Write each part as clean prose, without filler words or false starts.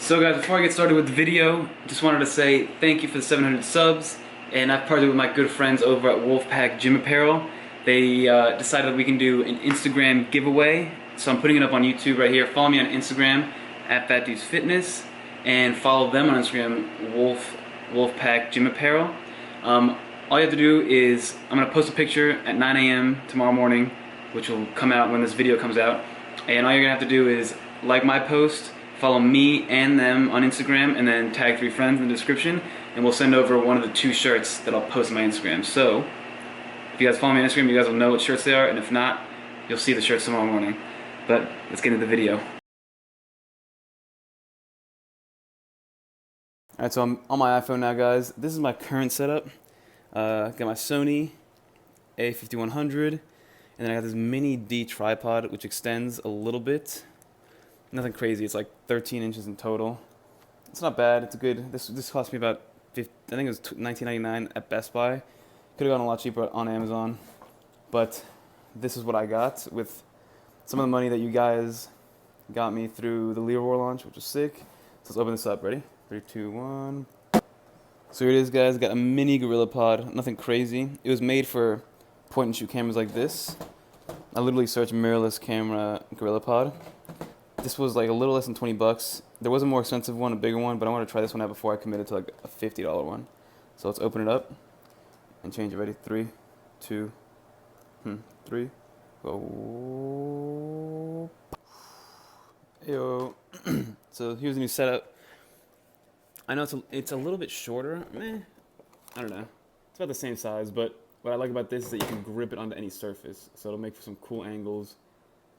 So guys, before I get started with the video, just wanted to say thank you for the 700 subs, and I've partnered with my good friends over at Wolfpack Gym Apparel. They decided we can do an Instagram giveaway, so I'm putting it up on YouTube right here. Follow me on Instagram at FatDudesFitness, and follow them on Instagram, Wolfpack Gym Apparel. All you have to do is, I'm going to post a picture at 9 a.m. tomorrow morning, which will come out when this video comes out, and all you're going to have to do is like my post, follow me and them on Instagram, and then tag 3 friends in the description, and we'll send over one of the 2 shirts that I'll post on my Instagram. So, if you guys follow me on Instagram, you guys will know what shirts they are, and if not, you'll see the shirts tomorrow morning. But, let's get into the video. Alright, so I'm on my iPhone now, guys. This is my current setup. Got my Sony A5100, and then I got this mini D tripod, which extends a little bit. Nothing crazy. It's like 13 inches in total. It's not bad. It's good. This cost me about I think it was $19.99 at Best Buy. Could have gone a lot cheaper on Amazon, but this is what I got with some of the money that you guys got me through the Leroy launch, which was sick. So let's open this up. Ready? 3, 2, 1. So here it is, guys. Got a mini GorillaPod. Nothing crazy. It was made for point and shoot cameras like this. I literally searched mirrorless camera GorillaPod. This was like a little less than 20 bucks. There was a more expensive one, a bigger one, but I want to try this one out before I committed to like a $50 one. So let's open it up and change it. Ready? 3, 2, 3. Go. Yo. So here's the new setup. I know it's a little bit shorter. I don't know. It's about the same size, but what I like about this is that you can grip it onto any surface. So it'll make for some cool angles.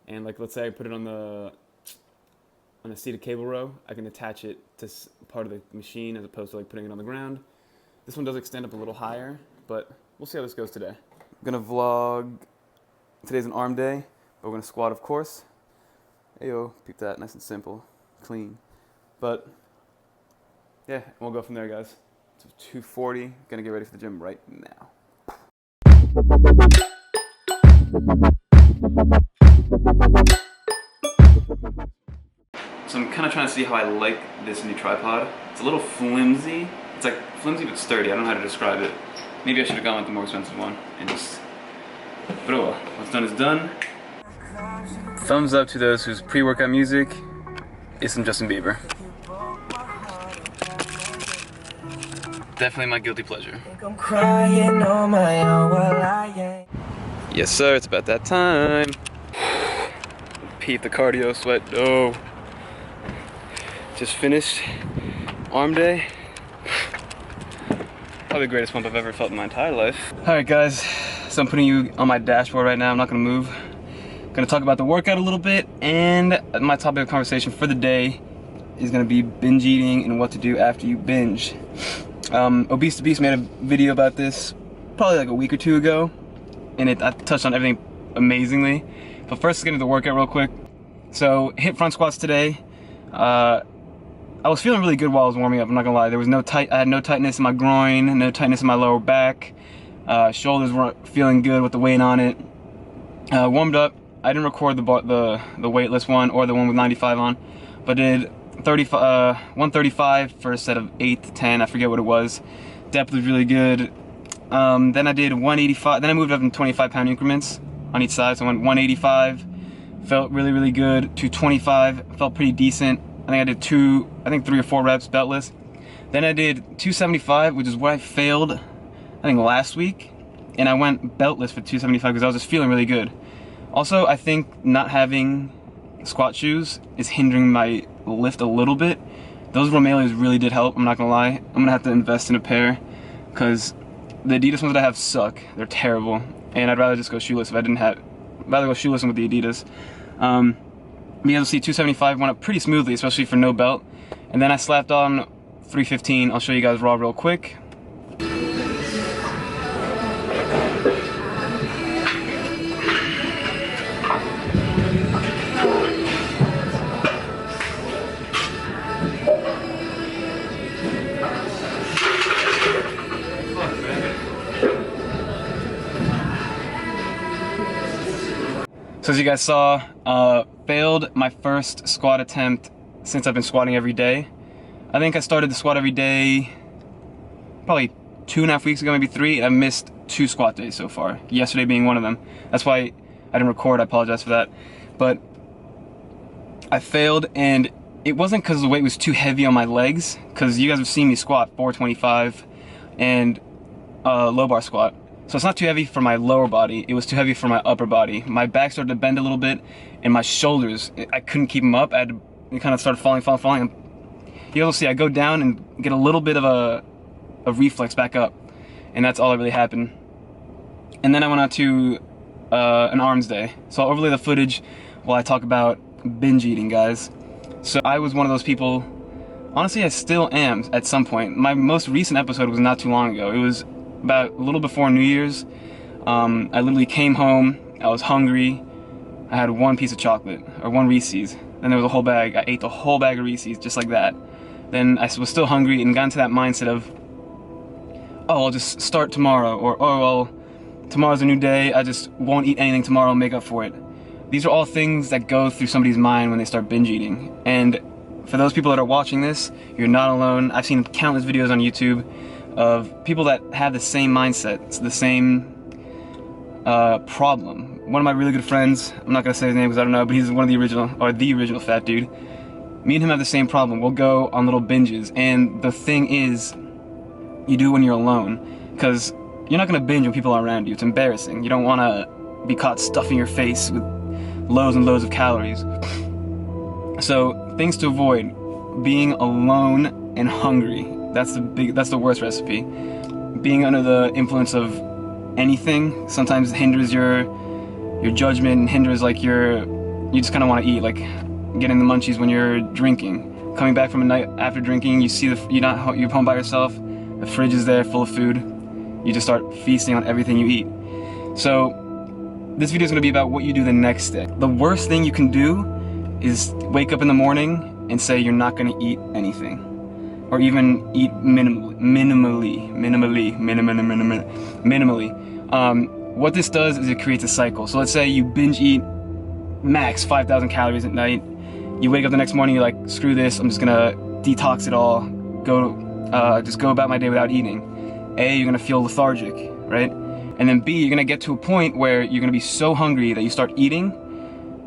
And like, let's say I put it on a seated cable row, I can attach it to part of the machine as opposed to like putting it on the ground. This one does extend up a little higher, but we'll see how this goes today. I'm gonna vlog. Today's an arm day, but we're gonna squat, of course. Ayo, peep that, nice and simple, clean. But yeah, we'll go from there, guys. So 240. Gonna get ready for the gym right now. So I'm kind of trying to see how I like this new tripod. It's a little flimsy. It's like flimsy but sturdy. I don't know how to describe it. Maybe I should have gone with the more expensive one and just... But oh well, what's done is done. Thumbs up to those whose pre-workout music is some Justin Bieber. Definitely my guilty pleasure. Yes sir, it's about that time. Peep the cardio sweat. Oh. Just finished arm day. Probably the greatest pump I've ever felt in my entire life. Alright guys, so I'm putting you on my dashboard right now. I'm not gonna move. Gonna talk about the workout a little bit, and my topic of conversation for the day is gonna be binge eating and what to do after you binge. Obese to Beast made a video about this probably like a week or 2 ago, and I touched on everything amazingly. But first, let's get into the workout real quick. So, hit front squats today. I was feeling really good while I was warming up, I'm not gonna lie. There was I had no tightness in my groin, no tightness in my lower back. Shoulders were feeling good with the weight on it. Warmed up. I didn't record the weightless one or the one with 95 on, but did 135 for a set of 8 to 10, I forget what it was. Depth was really good. Then I did 185, then I moved up in 25-pound increments on each side, so I went 185, felt really, really good. 225, felt pretty decent. I think I did 3 or 4 reps beltless. Then I did 275, which is where I failed, I think last week, and I went beltless for 275 because I was just feeling really good. Also, I think not having squat shoes is hindering my lift a little bit. Those Romaleos really did help, I'm not gonna lie. I'm gonna have to invest in a pair because the Adidas ones that I have suck. They're terrible, and I'd rather just go shoeless if I didn't have. I'd rather go shoeless with the Adidas. But you'll see 275 went up pretty smoothly, especially for no belt. And then I slapped on 315. I'll show you guys raw real quick. So as you guys saw, failed my first squat attempt since I've been squatting every day. I think I started the squat every day probably 2.5 weeks ago, maybe 3, and I missed 2 squat days so far, yesterday being one of them. That's why I didn't record, I apologize for that. But I failed, and it wasn't because the weight was too heavy on my legs, because you guys have seen me squat 425 and low bar squat. So it's not too heavy for my lower body, it was too heavy for my upper body. My back started to bend a little bit, and my shoulders, I couldn't keep them up. It kind of started falling. You'll see, I go down and get a little bit of a reflex back up, and that's all that really happened. And then I went out to an arms day. So I'll overlay the footage while I talk about binge eating, guys. So I was one of those people, honestly I still am at some point. My most recent episode was not too long ago. It was about a little before New Year's. I literally came home, I was hungry, I had 1 piece of chocolate, or 1 Reese's, then there was a whole bag. I ate the whole bag of Reese's just like that. Then I was still hungry and got into that mindset of, oh, I'll just start tomorrow, or oh, well, tomorrow's a new day, I just won't eat anything tomorrow and make up for it. These are all things that go through somebody's mind when they start binge eating. And for those people that are watching this, you're not alone. I've seen countless videos on YouTube of people that have the same mindset, it's the same problem. One of my really good friends, I'm not gonna say his name because I don't know, but he's one of the original fat dude. Me and him have the same problem. We'll go on little binges, and the thing is, you do it when you're alone, because you're not gonna binge when people are around you. It's embarrassing. You don't wanna be caught stuffing your face with loads and loads of calories. So things to avoid: being alone and hungry. That's the worst recipe. Being under the influence of anything sometimes hinders your judgment, and hinders like you just kind of want to eat, like getting the munchies when you're drinking. Coming back from a night after drinking, you see you're home by yourself, the fridge is there full of food, you just start feasting on everything you eat. So this video is going to be about what you do the next day. The worst thing you can do is wake up in the morning and say you're not going to eat anything, or even eat minimally. What this does is it creates a cycle. So let's say you binge eat max 5,000 calories at night. You wake up the next morning, you're like, screw this, I'm just gonna detox it all, just go about my day without eating. A, you're gonna feel lethargic, right? And then B, you're gonna get to a point where you're gonna be so hungry that you start eating,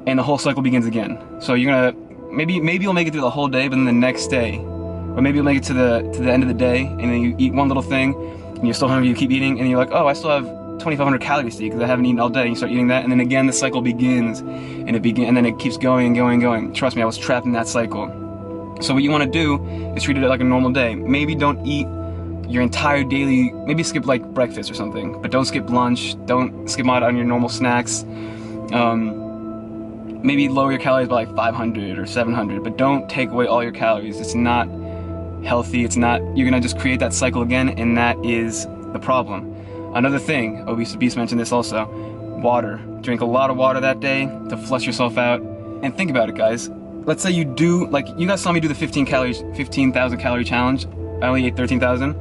and the whole cycle begins again. So you're gonna, maybe you'll make it through the whole day, but then the next day, or maybe you'll make it to the end of the day, and then you eat one little thing, and you're still hungry, you keep eating, and you're like, oh, I still have 2,500 calories to eat because I haven't eaten all day. And you start eating that, and then again the cycle begins, and then it keeps going. Trust me, I was trapped in that cycle. So what you want to do is treat it like a normal day. Maybe don't eat your entire daily, maybe skip like breakfast or something, but don't skip lunch, don't skip out on your normal snacks. Maybe lower your calories by like 500 or 700, but don't take away all your calories. It's not healthy, you're gonna just create that cycle again, and that is the problem. Another thing, Obese Beast mentioned this also, water. Drink a lot of water that day to flush yourself out. And think about it, guys. Let's say you do, like, you guys saw me do the 15,000 calorie challenge. I only ate 13,000,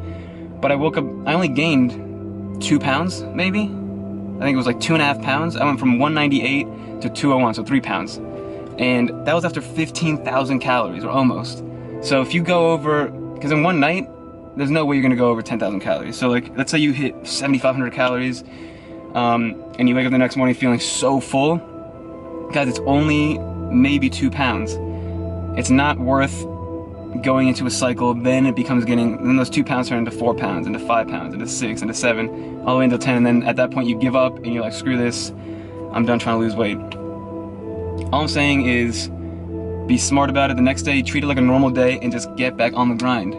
but I woke up, I only gained 2 pounds, maybe? I think it was like 2.5 pounds. I went from 198 to 201, so 3 pounds. And that was after 15,000 calories, or almost. So if you go over, because in one night, there's no way you're gonna go over 10,000 calories. So like, let's say you hit 7,500 calories, and you wake up the next morning feeling so full, guys, it's only maybe 2 pounds. It's not worth going into a cycle, then then those 2 pounds turn into 4 pounds, into 5 pounds, into 6, into 7, all the way into 10, and then at that point you give up, and you're like, screw this, I'm done trying to lose weight. All I'm saying is, be smart about it. The next day, treat it like a normal day, and just get back on the grind.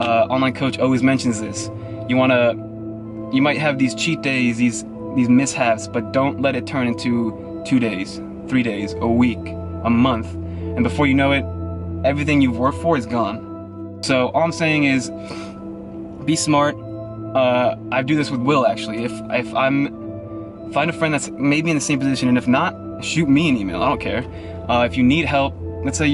Online coach always mentions this. You might have these cheat days, these mishaps, but don't let it turn into 2 days, 3 days, a week, a month, and before you know it, everything you've worked for is gone. So all I'm saying is, be smart. I do this with Will, actually. If find a friend that's maybe in the same position, and if not, shoot me an email, I don't care. If you need help, let's say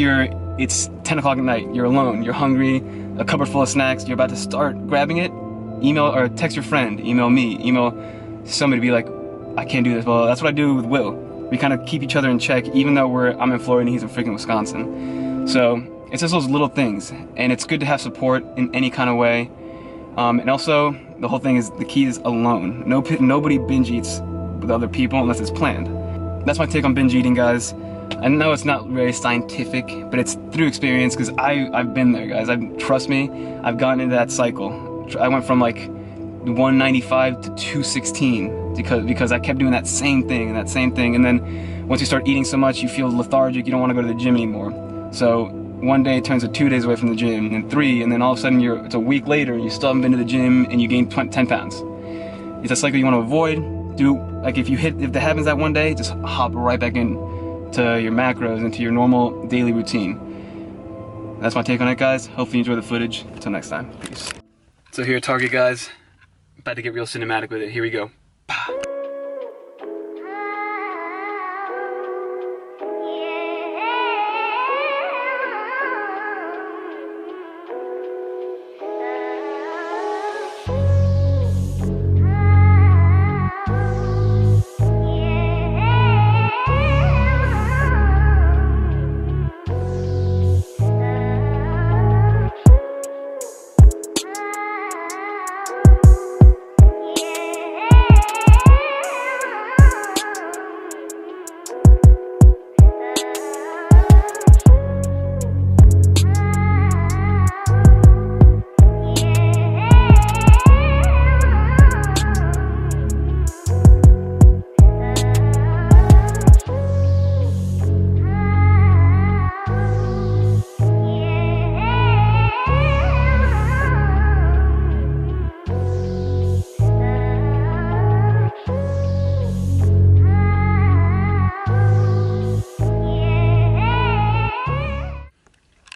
it's 10 o'clock at night, you're alone, you're hungry, a cupboard full of snacks, you're about to start grabbing it, email or text your friend, email me, email somebody, be like, I can't do this. Well, that's what I do with Will. We kind of keep each other in check, even though I'm in Florida and he's in freaking Wisconsin. So It's just those little things, and it's good to have support in any kind of way. And also, the whole thing is, the key is alone. Nobody binge eats with other people unless it's planned. That's my take on binge eating, guys. I know it's not very scientific, but it's through experience, because I've been there, guys. Trust me, I've gotten into that cycle. I went from like 195 to 216 because I kept doing that same thing, and then once you start eating so much, you feel lethargic, you don't want to go to the gym anymore. So one day it turns to 2 days away from the gym, and 3, and then all of a sudden it's a week later and you still haven't been to the gym and you gained 10 pounds. It's a cycle you want to avoid. If that happens that one day, just hop right back in to your macros, into your normal daily routine. That's my take on it, guys. Hopefully you enjoy the footage. Until next time, peace. So here at Target, guys, about to get real cinematic with it. Here we go.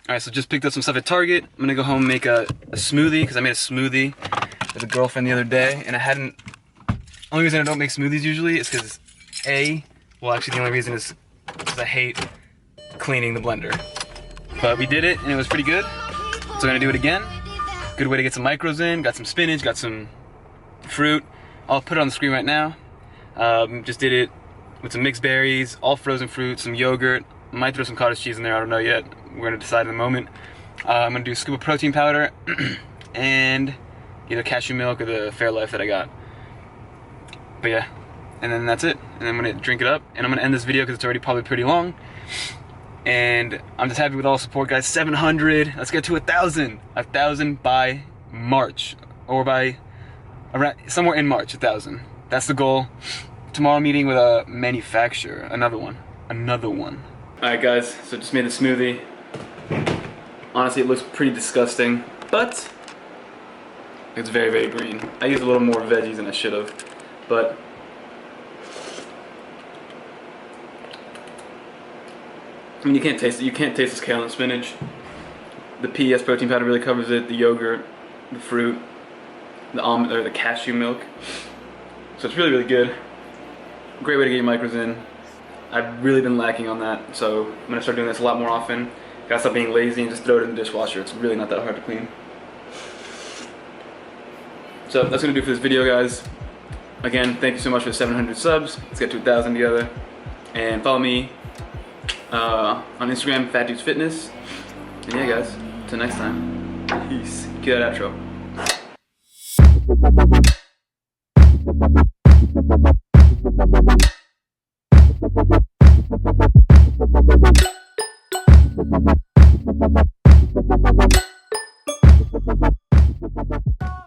Alright, so just picked up some stuff at Target. I'm gonna go home and make a smoothie, because I made a smoothie with a girlfriend the other day, and only reason I don't make smoothies usually is because actually the only reason is because I hate cleaning the blender. But we did it, and it was pretty good, so I'm gonna do it again. Good way to get some micros in, got some spinach, got some fruit. I'll put it on the screen right now. Just did it with some mixed berries, all frozen fruit, some yogurt. Might throw some cottage cheese in there, I don't know yet. We're gonna decide in a moment. I'm gonna do a scoop of protein powder and either cashew milk or the Fairlife that I got. But yeah, and then that's it. And I'm gonna drink it up, and I'm gonna end this video because it's already probably pretty long. And I'm just happy with all the support, guys. 700, let's get to 1,000. 1,000 by March, or by around somewhere in March, 1,000. That's the goal. Tomorrow I'm meeting with a manufacturer, another one. Alright guys, so just made the smoothie. Honestly, it looks pretty disgusting, but it's very, very green. I used a little more veggies than I should have, but I mean, you can't taste it. You can't taste this kale and spinach. The PS protein powder really covers it. The yogurt, the fruit, the almond or the cashew milk. So it's really, really good. Great way to get your micros in. I've really been lacking on that, so I'm gonna start doing this a lot more often. Gotta stop being lazy and just throw it in the dishwasher. It's really not that hard to clean. So that's gonna do it for this video, guys. Again, thank you so much for the 700 subs. Let's get to 1,000 together. And follow me on Instagram, Fat Dudes Fitness. And yeah, guys, until next time, peace. Cue that outro.